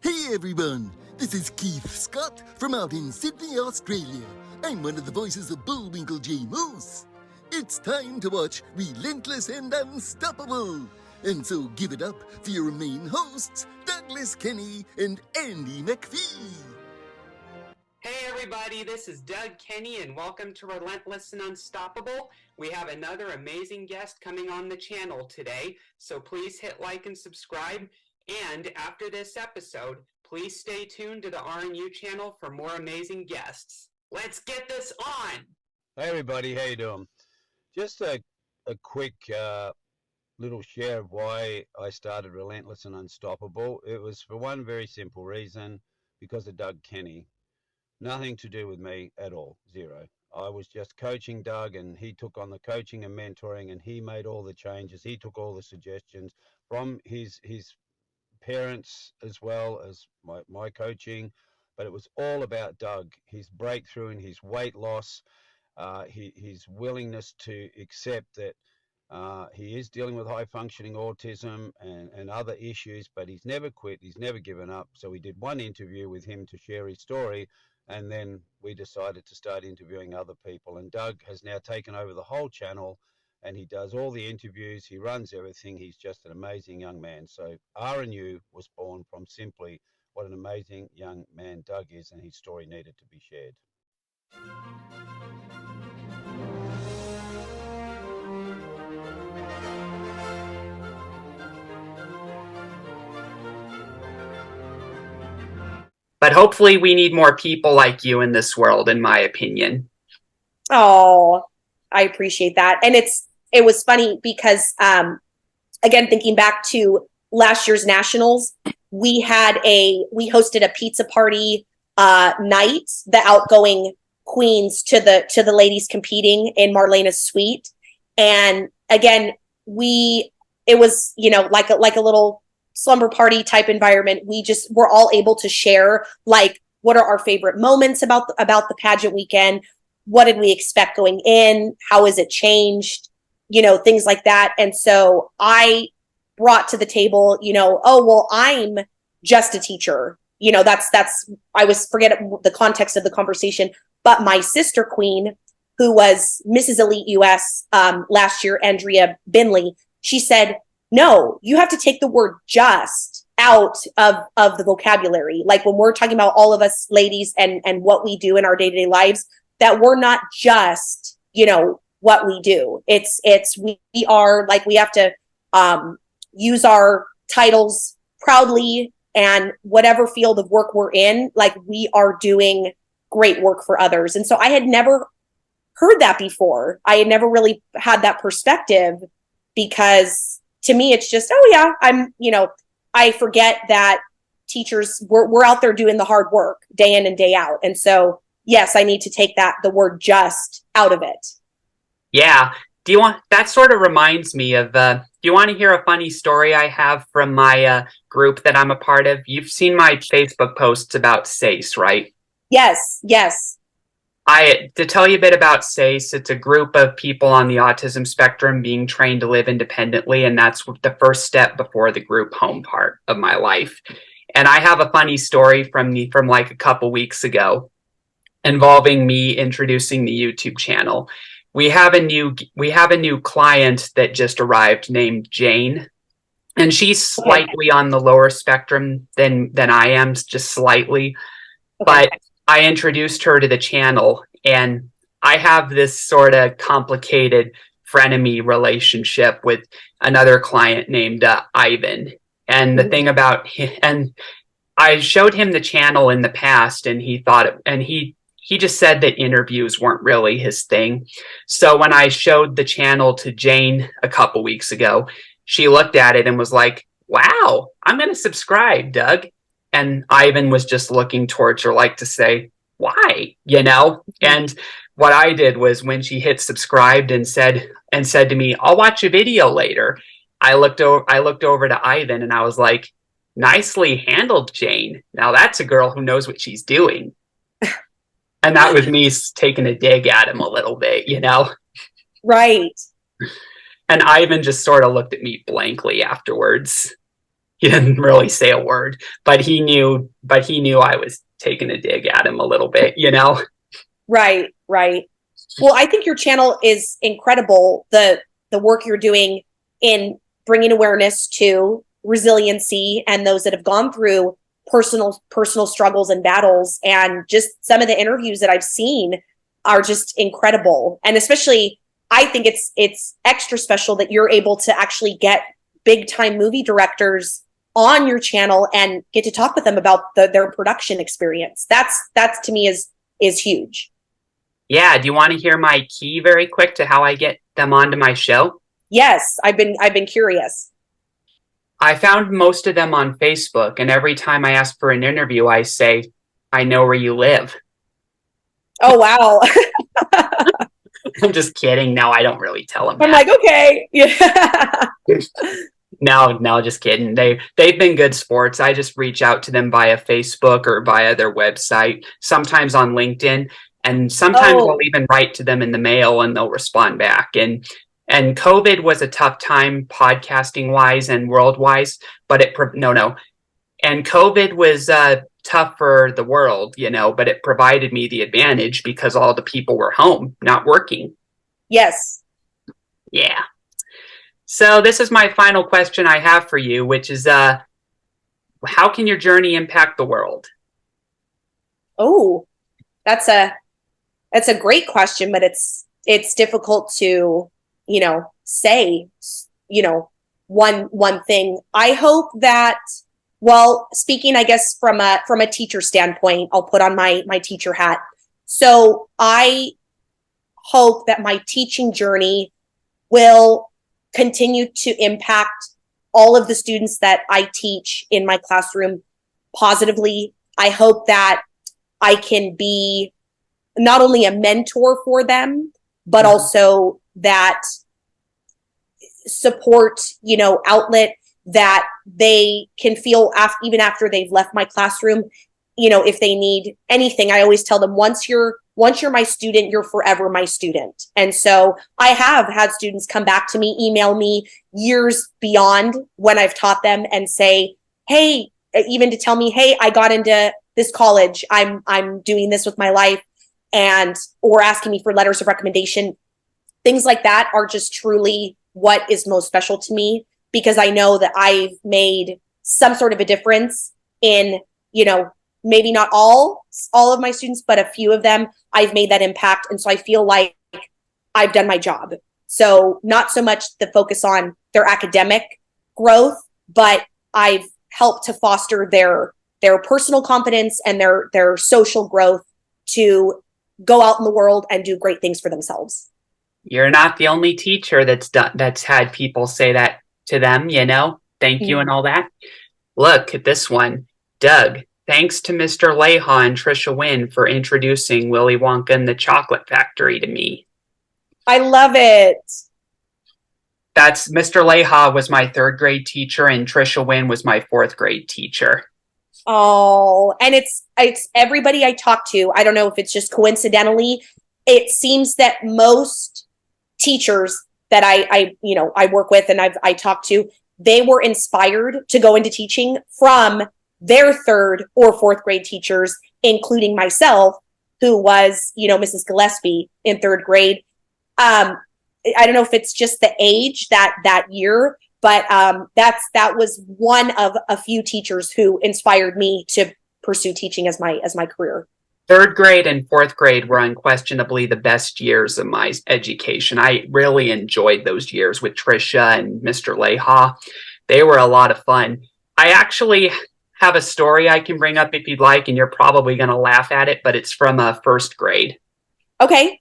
Hey everyone, this is Keith Scott from out in Sydney, Australia. I'm one of the voices of Bullwinkle J. Moose. It's time to watch Relentless and Unstoppable. And so give it up for your main hosts, Douglas Kenny and Andy McPhee. Hey everybody, this is Doug Kenny and welcome to Relentless and Unstoppable. We have another amazing guest coming on the channel today, so please hit like and subscribe. And after this episode, please stay tuned to the RNU channel for more amazing guests. Let's get this on! Hey everybody, how you doing? Just a quick little share of why I started Relentless and Unstoppable. It was for one very simple reason, because of Doug Kenny. Nothing to do with me at all, zero. I was just coaching Doug, and he took on the coaching and mentoring, and he made all the changes. He took all the suggestions from his parents as well as my coaching, but it was all about Doug, his breakthrough and his weight loss, his willingness to accept that he is dealing with high functioning autism and other issues, but he's never quit, he's never given up. So we did one interview with him to share his story, and then we decided to start interviewing other people. And Doug has now taken over the whole channel, and he does all the interviews, he runs everything. He's just an amazing young man. So RNU was born from simply what an amazing young man Doug is, and his story needed to be shared. But hopefully we need more people like you in this world, in my opinion. Oh, I appreciate that. And it was funny because, again, thinking back to last year's nationals, we hosted a pizza party night, the outgoing queens to the ladies competing in Marlena's suite. And again, it was, like a little slumber party type environment. We're all able to share, like, what are our favorite moments about the pageant weekend? What did we expect going in? How has it changed? Things like that. And so I brought to the table, oh, well, I'm just a teacher. I forget the context of the conversation, but my sister queen, who was Mrs. Elite US last year, Andrea Binley, she said, no, you have to take the word just out of the vocabulary. Like when we're talking about all of us ladies and what we do in our day-to-day lives, that we're not just, what we do. We are like, we have to use our titles proudly, and whatever field of work we're in, like we are doing great work for others. And so I had never heard that before. I had never really had that perspective, because to me, it's just, oh yeah, I forget that teachers, we're out there doing the hard work day in and day out. And so, yes, I need to take the word just out of it. Yeah. That sort of reminds me of, do you want to hear a funny story I have from my group that I'm a part of? You've seen my Facebook posts about SACE, right? Yes. To tell you a bit about SACE, it's a group of people on the autism spectrum being trained to live independently, and that's the first step before the group home part of my life. And I have a funny story from like a couple weeks ago involving me introducing the YouTube channel. We have a new client that just arrived named Jane, and she's slightly on the lower spectrum than I am, just slightly. Okay. But I introduced her to the channel, and I have this sort of complicated frenemy relationship with another client named Ivan. And the thing about him, and I showed him the channel in the past, and he just said that interviews weren't really his thing. So when I showed the channel to Jane a couple weeks ago, she looked at it and was like, wow, I'm going to subscribe, Doug. And Ivan was just looking towards her like to say, why, And what I did was, when she hit subscribed and said to me, I'll watch a video later, I looked over to Ivan and I was like, nicely handled, Jane. Now that's a girl who knows what she's doing. And that was me taking a dig at him a little bit, Right. And Ivan just sort of looked at me blankly afterwards. He didn't really say a word, but he knew I was taking a dig at him a little bit, you know? Right, right. Well, I think your channel is incredible. The work you're doing in bringing awareness to resiliency and those that have gone through personal struggles and battles, and just some of the interviews that I've seen are just incredible. And especially, I think it's extra special that you're able to actually get big time movie directors on your channel and get to talk with them about their production experience. That's to me is huge. Yeah. Do you want to hear my key very quick to how I get them onto my show? Yes, I've been curious. I found most of them on Facebook, and every time I ask for an interview, I say, I know where you live. Oh, wow. I'm just kidding. No, I don't really tell them I'm that. like, okay. Yeah. No, just kidding. They've been good sports. I just reach out to them via Facebook or via their website, sometimes on LinkedIn, and sometimes Oh, I'll even write to them in the mail and they'll respond back. And COVID was a tough time podcasting wise and world wise, but and COVID was tough for the world, you know, but it provided me the advantage because all the people were home, not working. yes. Yeah. So this is my final question I have for you, which is, how can your journey impact the world? Oh, that's a great question, but it's difficult to, say, one thing. I hope that, well, speaking, I guess from a teacher standpoint, I'll put on my teacher hat. So I hope that my teaching journey will continue to impact all of the students that I teach in my classroom positively. I hope that I can be not only a mentor for them, but also that support, outlet that they can feel even after they've left my classroom. If they need anything, I always tell them, once you're my student, you're forever my student. And so I have had students come back to me, email me years beyond when I've taught them and say, hey, even to tell me, hey, I got into this college, I'm doing this with my life, or asking me for letters of recommendation. Things like that are just truly what is most special to me, because I know that I've made some sort of a difference in, maybe not all of my students, but a few of them. I've made that impact. And so I feel like I've done my job. So not so much the focus on their academic growth, but I've helped to foster their personal confidence and their social growth to go out in the world and do great things for themselves. You're not the only teacher that's had people say that to them, thank you and all that. Look at this one. Doug, thanks to Mr. Leha and Trisha Wynn for introducing Willy Wonka and the Chocolate Factory to me. I love it. That's Mr. Leha was my 3rd grade teacher and Trisha Wynn was my 4th grade teacher. Oh, and it's everybody I talk to. I don't know if it's just coincidentally, it seems that most teachers that I work with and I talk to, they were inspired to go into teaching from their 3rd or 4th grade teachers, including myself, who was, Mrs. Gillespie in 3rd grade. I don't know if it's just the age that year, but that was one of a few teachers who inspired me to pursue teaching as my career. 3rd grade and 4th grade were unquestionably the best years of my education. I really enjoyed those years with Trisha and Mr. Leha. They were a lot of fun. I actually have a story I can bring up if you'd like, and you're probably going to laugh at it, but it's from 1st grade. Okay.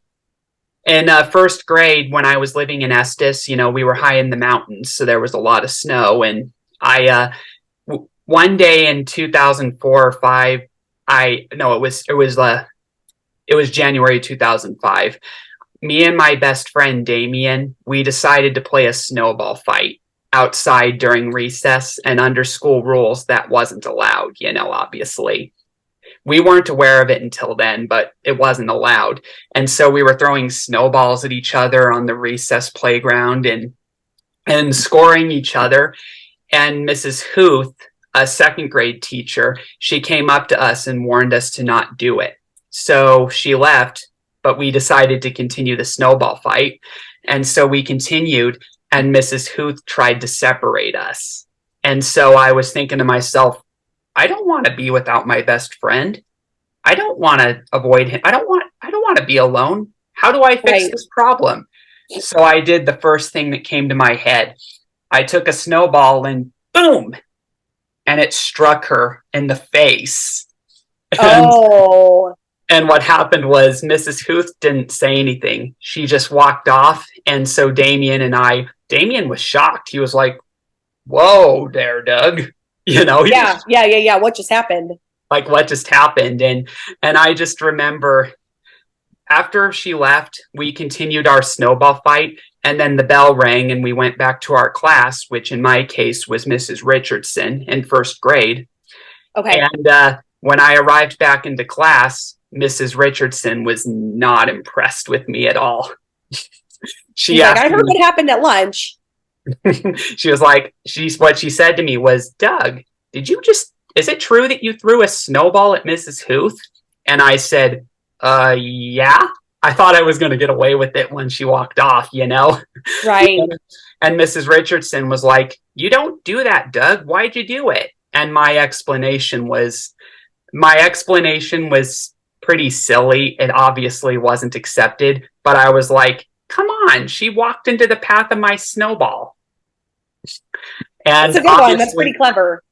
In 1st grade, when I was living in Estes, we were high in the mountains, so there was a lot of snow. And one day in 2004 or 5, it was January 2005. Me and my best friend Damien, we decided to play a snowball fight outside during recess, and under school rules that wasn't allowed, obviously. We weren't aware of it until then, but it wasn't allowed. And so we were throwing snowballs at each other on the recess playground and scoring each other. And Mrs. Huth, a second grade teacher, she came up to us and warned us to not do it. So she left, but we decided to continue the snowball fight. And so we continued, and Mrs. Huth tried to separate us. And so I was thinking to myself, I don't want to be without my best friend. I don't want to avoid him. I don't want to be alone. How do I fix this problem? So I did the first thing that came to my head. I took a snowball and boom, and it struck her in the face. And what happened was Mrs. Huth didn't say anything. She just walked off. And so Damien was shocked. He was like, whoa there, Doug. Yeah. What just happened? Like, what just happened? And I just remember after she left, we continued our snowball fight. And then the bell rang and we went back to our class, which in my case was Mrs. Richardson in first grade. Okay. And when I arrived back into class, Mrs. Richardson was not impressed with me at all. She's like, I heard what happened at lunch. She was like, what she said to me was, Doug, is it true that you threw a snowball at Mrs. Huth? And I said, yeah. I thought I was going to get away with it when she walked off, Right. And Mrs. Richardson was like, you don't do that, Doug. Why'd you do it? And my explanation was pretty silly. It obviously wasn't accepted, but I was like, come on, she walked into the path of my snowball. And that's a good one. That's pretty clever.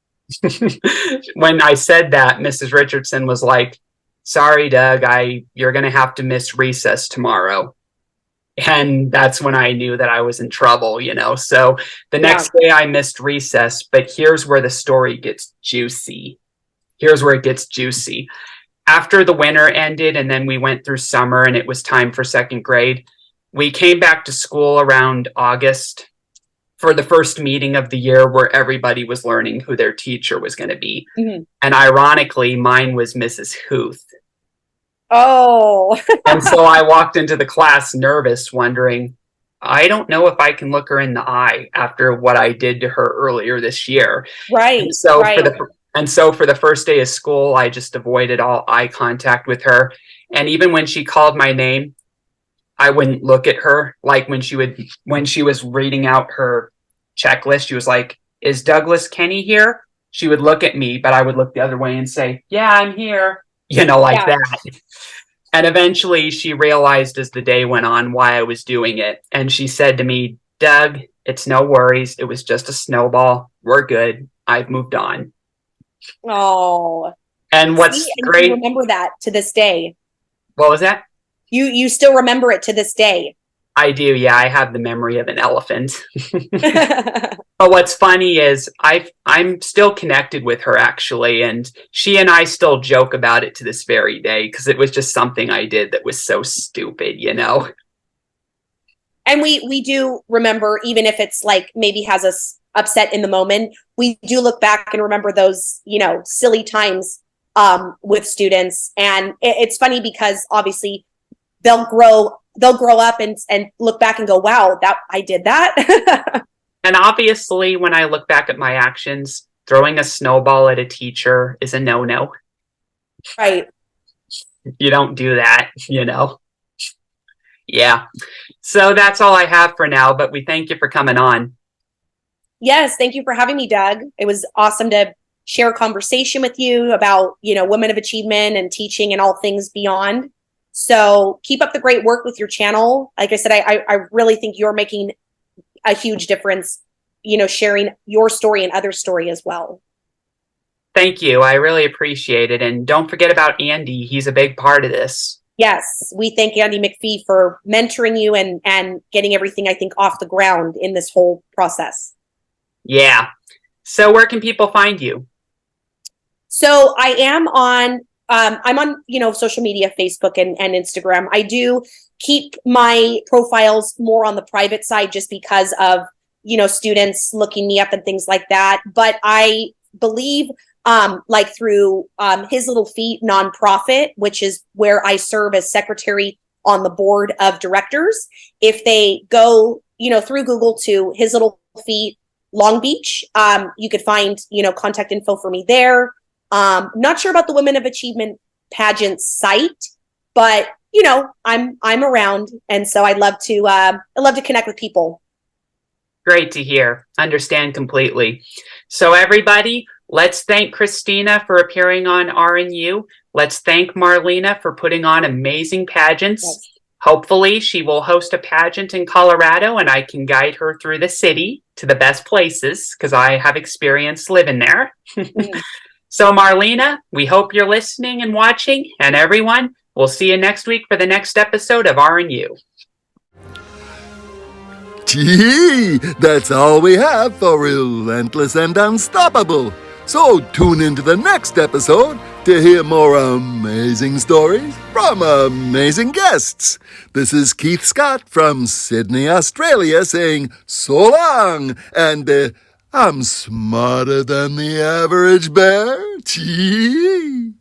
When I said that, Mrs. Richardson was like, sorry, Doug, you're going to have to miss recess tomorrow. And that's when I knew that I was in trouble, So the next day I missed recess, but here's where the story gets juicy. After the winter ended and then we went through summer and it was time for second grade, we came back to school around August for the first meeting of the year where everybody was learning who their teacher was going to be. Mm-hmm. And ironically, mine was Mrs. Huth. Oh. And so I walked into the class nervous, wondering, I don't know if I can look her in the eye after what I did to her earlier this year. Right. And so for the first day of school, I just avoided all eye contact with her. And even when she called my name, I wouldn't look at her. Like when she was reading out her checklist, she was like, is Douglas Kenny here? She would look at me, but I would look the other way and say, yeah, I'm here, that. And eventually she realized as the day went on why I was doing it. And she said to me, Doug, it's no worries. It was just a snowball. We're good. I've moved on. Oh. And what's great. You remember that to this day. What was that? You still remember it to this day. I do. Yeah. I have the memory of an elephant. But what's funny is I'm still connected with her actually. And she and I still joke about it to this very day because it was just something I did that was so stupid, And we do remember, even if it's like maybe has us upset in the moment, we do look back and remember those, silly times with students. And it's funny because obviously they'll grow up and look back and go, wow, that I did that. And obviously when I look back at my actions, throwing a snowball at a teacher is a no-no. Right. You don't do that, Yeah. So that's all I have for now, but we thank you for coming on. Yes. Thank you for having me, Doug. It was awesome to share a conversation with you about, women of achievement and teaching and all things beyond. So keep up the great work with your channel. Like I said, I really think you're making a huge difference, sharing your story and other story as well. Thank you. I really appreciate it. And don't forget about Andy. He's a big part of this. Yes. We thank Andy McPhee for mentoring you and getting everything, I think, off the ground in this whole process. Yeah. So where can people find you? So I am on, I'm on, social media, Facebook and Instagram. I do keep my profiles more on the private side just because of, students looking me up and things like that. But I believe through His Little Feet nonprofit, which is where I serve as secretary on the board of directors. If they go, through Google to His Little Feet Long Beach. You could find, contact info for me there. Not sure about the Women of Achievement pageant site, but I'm around, and so I'd love to connect with people. Great to hear. Understand completely. So everybody, let's thank Kristina for appearing on RNU. Let's thank Marlena for putting on amazing pageants. Yes. Hopefully she will host a pageant in Colorado and I can guide her through the city to the best places because I have experience living there. So Marlena, we hope you're listening and watching, and everyone, we'll see you next week for the next episode of RNU. Gee, that's all we have for Relentless and Unstoppable. So tune into the next episode to hear more amazing stories from amazing guests. This is Keith Scott from Sydney, Australia saying so long, and I'm smarter than the average bear. Gee.